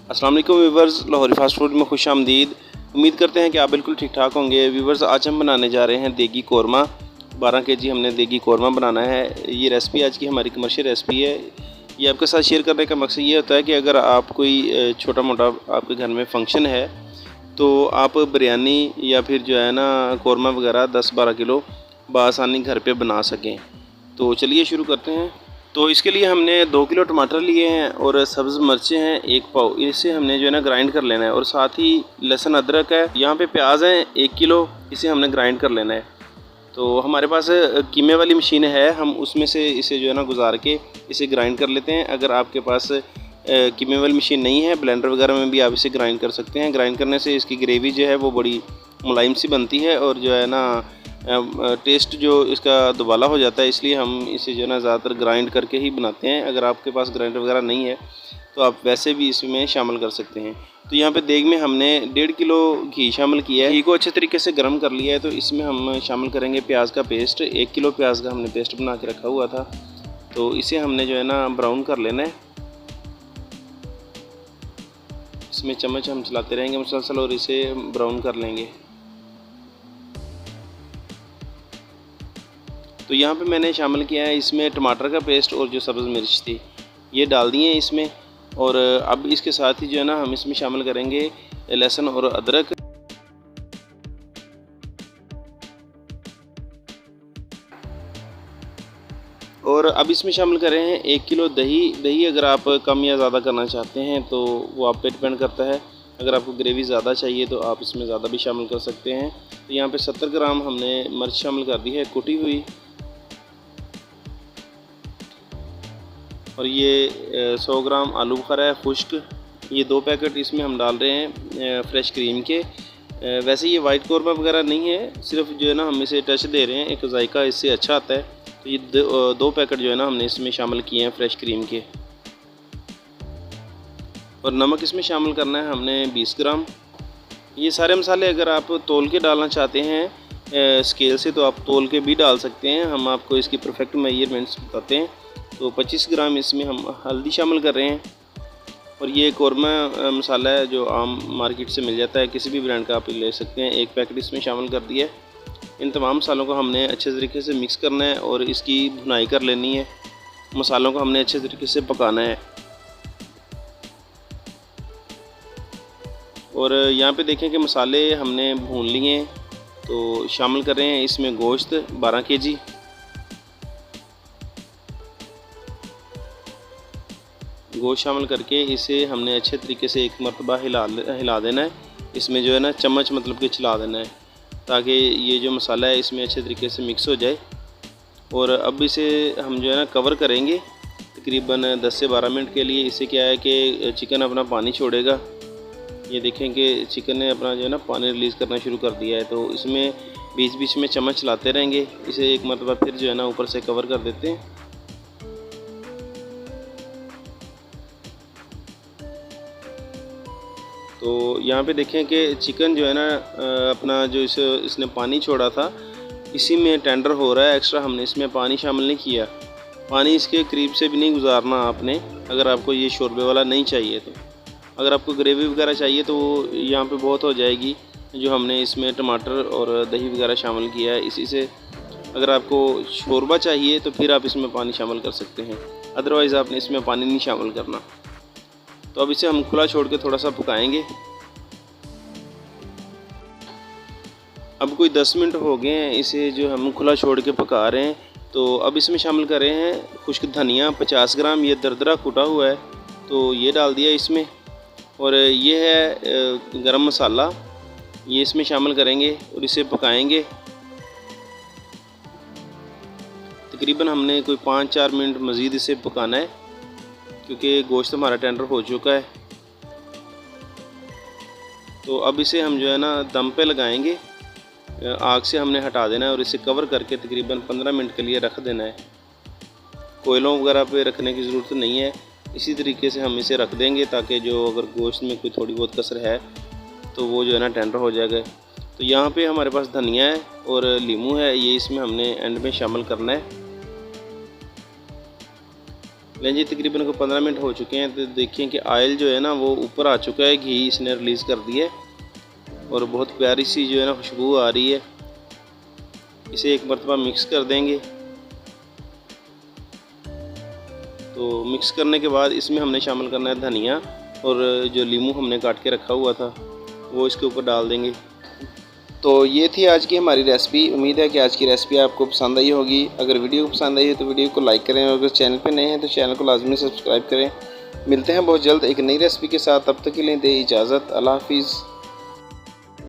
अस्सलाम वालेकुम viewers, Lahori fast food में खुश आमदीद। उम्मीद करते हैं कि आप बिल्कुल ठीक ठाक होंगे। व्यूवर्स, आज हम बनाने जा रहे हैं देगी कौरमा। 12 केजी हमने देगी कौरमा बनाना है। ये रेसिपी आज की हमारी कमर्शियल रेसिपी है। ये आपके साथ शेयर करने का मकसद ये होता है कि अगर आप कोई छोटा मोटा आपके घर में फंक्शन है तो आप बिरयानी या फिर जो है ना कौरमा वगैरह 10-12 किलो बआसानी घर पे बना सकें। तो चलिए शुरू करते हैं। तो इसके लिए हमने 2 किलो टमाटर लिए हैं और सब्ज़ मिर्चें हैं 1 पाव। इसे हमने जो है ना ग्राइंड कर लेना है। और साथ ही लहसुन अदरक है। यहाँ पे प्याज है 1 किलो, इसे हमने ग्राइंड कर लेना है। तो हमारे पास कीमे वाली मशीन है, हम उसमें से इसे जो है ना गुजार के इसे ग्राइंड कर लेते हैं। अगर आपके पास कीमे वाली मशीन नहीं है, ब्लेंडर वगैरह में भी आप इसे ग्राइंड कर सकते हैं। ग्राइंड करने से इसकी ग्रेवी जो है वो बड़ी मुलायम सी बनती है और जो है ना टेस्ट जो इसका दुबाला हो जाता है। इसलिए हम इसे जो है ना ज़्यादातर ग्राइंड करके ही बनाते हैं। अगर आपके पास ग्राइंडर वगैरह नहीं है तो आप वैसे भी इसमें शामिल कर सकते हैं। तो यहाँ पे देग में हमने 1.5 किलो घी शामिल किया है। घी को अच्छे तरीके से गर्म कर लिया है। तो इसमें हम शामिल करेंगे प्याज का पेस्ट। 1 किलो प्याज का हमने पेस्ट बना के रखा हुआ था, तो इसे हमने जो है ना ब्राउन कर लेना है। इसमें चम्मच हम चलाते रहेंगे मुसलसल और इसे ब्राउन कर लेंगे। तो यहाँ पे मैंने शामिल किया है इसमें टमाटर का पेस्ट और जो सब्ज़ मिर्च थी ये डाल दी है इसमें। और अब इसके साथ ही जो है ना हम इसमें शामिल करेंगे लहसुन और अदरक। और अब इसमें शामिल करें हैं 1 किलो दही। दही अगर आप कम या ज़्यादा करना चाहते हैं तो वो आप पे डिपेंड करता है। अगर आपको ग्रेवी ज़्यादा चाहिए तो आप इसमें ज़्यादा भी शामिल कर सकते हैं। तो यहाँ पे 70 ग्राम हमने मिर्च शामिल कर दी है कुटी हुई। और ये 100 ग्राम आलू बुखारा है खुश्क। ये 2 पैकेट इसमें हम डाल रहे हैं फ्रेश क्रीम के। वैसे ये वाइट कौरमा वगैरह नहीं है, सिर्फ जो है ना हम इसे टच दे रहे हैं, एक जायका इससे अच्छा आता है। तो ये 2 पैकेट जो है ना हमने इसमें शामिल किए हैं फ्रेश क्रीम के। और नमक इसमें शामिल करना है हमने 20 ग्राम। ये सारे मसाले अगर आप तोल के डालना चाहते हैं स्केल से तो आप तोल के भी डाल सकते हैं। हम आपको इसकी परफेक्ट मेजरमेंट्स बताते हैं। तो 25 ग्राम इसमें हम हल्दी शामिल कर रहे हैं। और ये कौरमा मसाला है जो आम मार्केट से मिल जाता है, किसी भी ब्रांड का आप ले सकते हैं। 1 पैकेट इसमें शामिल कर दिया है। इन तमाम मसालों को हमने अच्छे तरीके से मिक्स करना है और इसकी भुनाई कर लेनी है। मसालों को हमने अच्छे तरीके से पकाना है। और यहाँ पे देखें कि मसाले हमने भून लिए। तो शामिल कर रहे हैं इसमें गोश्त 12 केजी। गोश्त शामिल करके इसे हमने अच्छे तरीके से एक मरतबा हिला देना है। इसमें जो है ना चम्मच मतलब कि चला देना है ताकि ये जो मसाला है इसमें अच्छे तरीके से मिक्स हो जाए। और अब इसे हम जो है ना कवर करेंगे तकरीबन 10 से 12 मिनट के लिए। इससे क्या है कि चिकन अपना पानी छोड़ेगा। ये देखें कि चिकन ने अपना जो है ना पानी रिलीज़ करना शुरू कर दिया है। तो इसमें बीच बीच में चम्मच चलाते रहेंगे। इसे एक मरतबा फिर जो है ना ऊपर से कवर कर देते हैं। तो यहाँ पे देखें कि चिकन जो है ना अपना जो इसने पानी छोड़ा था इसी में टेंडर हो रहा है। एक्स्ट्रा हमने इसमें पानी शामिल नहीं किया। पानी इसके करीब से भी नहीं गुजारना आपने, अगर आपको ये शोरबे वाला नहीं चाहिए तो। अगर आपको ग्रेवी वगैरह चाहिए तो वो यहाँ पे बहुत हो जाएगी जो हमने इसमें टमाटर और दही वगैरह शामिल किया है इसी से। अगर आपको शोरबा चाहिए तो फिर आप इसमें पानी शामिल कर सकते हैं, अदरवाइज़ आपने इसमें पानी नहीं शामिल करना। तो अब इसे हम खुला छोड़ के थोड़ा सा पकाएंगे। अब कोई 10 मिनट हो गए हैं इसे जो हम खुला छोड़ के पका रहे हैं। तो अब इसमें शामिल कर रहे हैं खुश्क धनिया 50 ग्राम। ये दरदरा कूटा हुआ है तो ये डाल दिया इसमें। और ये है गरम मसाला, ये इसमें शामिल करेंगे और इसे पकाएंगे। तकरीबन हमने कोई 5-4 मिनट मज़ीद इसे पकाना है क्योंकि गोश्त हमारा टेंडर हो चुका है। तो अब इसे हम जो है ना दम पे लगाएंगे। आग से हमने हटा देना है और इसे कवर करके तकरीबन 15 मिनट के लिए रख देना है। कोयलों वगैरह पे रखने की ज़रूरत नहीं है। इसी तरीके से हम इसे रख देंगे ताकि जो अगर गोश्त में कोई थोड़ी बहुत कसर है तो वो जो है ना टेंडर हो जाएगा। तो यहाँ पे हमारे पास धनिया है और लीमू है, ये इसमें हमने एंड में शामिल करना है। लें जी, तकरीबन को 15 मिनट हो चुके हैं। तो देखिए कि ऑयल जो है ना वो ऊपर आ चुका है, घी इसने रिलीज़ कर दिया है और बहुत प्यारी सी जो है ना खुशबू आ रही है। इसे एक मरतबा मिक्स कर देंगे। तो मिक्स करने के बाद इसमें हमने शामिल करना है धनिया, और जो लीमू हमने काट के रखा हुआ था वो इसके ऊपर डाल देंगे। तो ये थी आज की हमारी रेसिपी। उम्मीद है कि आज की रेसिपी आपको पसंद आई होगी। अगर वीडियो को पसंद आई है तो वीडियो को लाइक करें, और अगर चैनल पे नए हैं तो चैनल को लाजमी सब्सक्राइब करें। मिलते हैं बहुत जल्द एक नई रेसिपी के साथ, तब तक के लिए दें इजाज़त। अल्लाह हाफिज़।